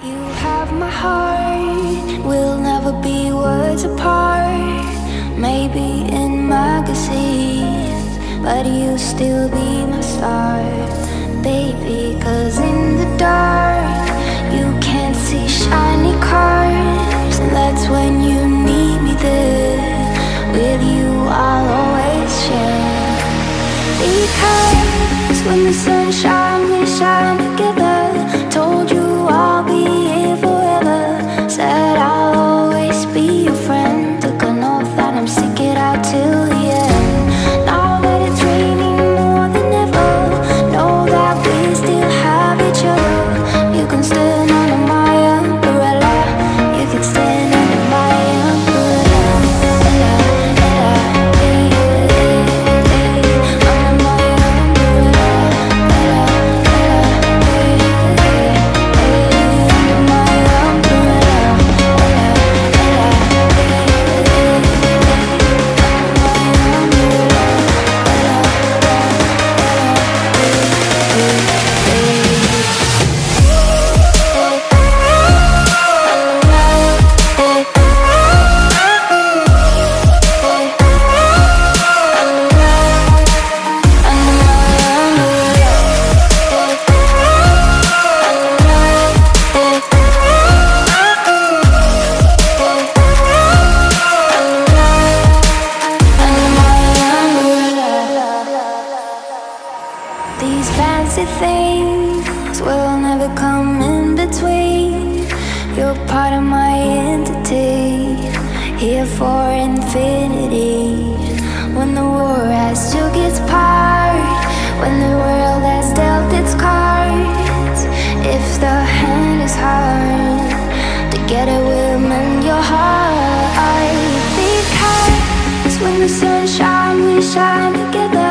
You have my heart, we'll never be words apart. Maybe in magazines, but you still be my star, baby. 'Cause in the dark, you can't see shiny cars, and that's when you need me there. With you I'll always share, because when the sun shines we shine together. Told you I'll be here forever, said I'll always be your friend. Took an oath that I'm stick it out till the end. Now that it's raining more than ever, know that we still have each other. You can stand under my umbrella, you can stand under my umbrella, ella, ella, eh, eh, eh, under my umbrella, ella, ella, eh, eh, eh, under my umbrella, ella, ella, eh, eh, eh, under my These fancy things will never come in between. You're part of my entity, here for infinity. When the war has took its part, when the world has dealt its cards, if the hand is hard, together we'll mend your heart. Because when the sun shines we shine together.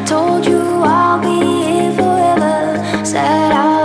Told you I'll be here forever, said I'll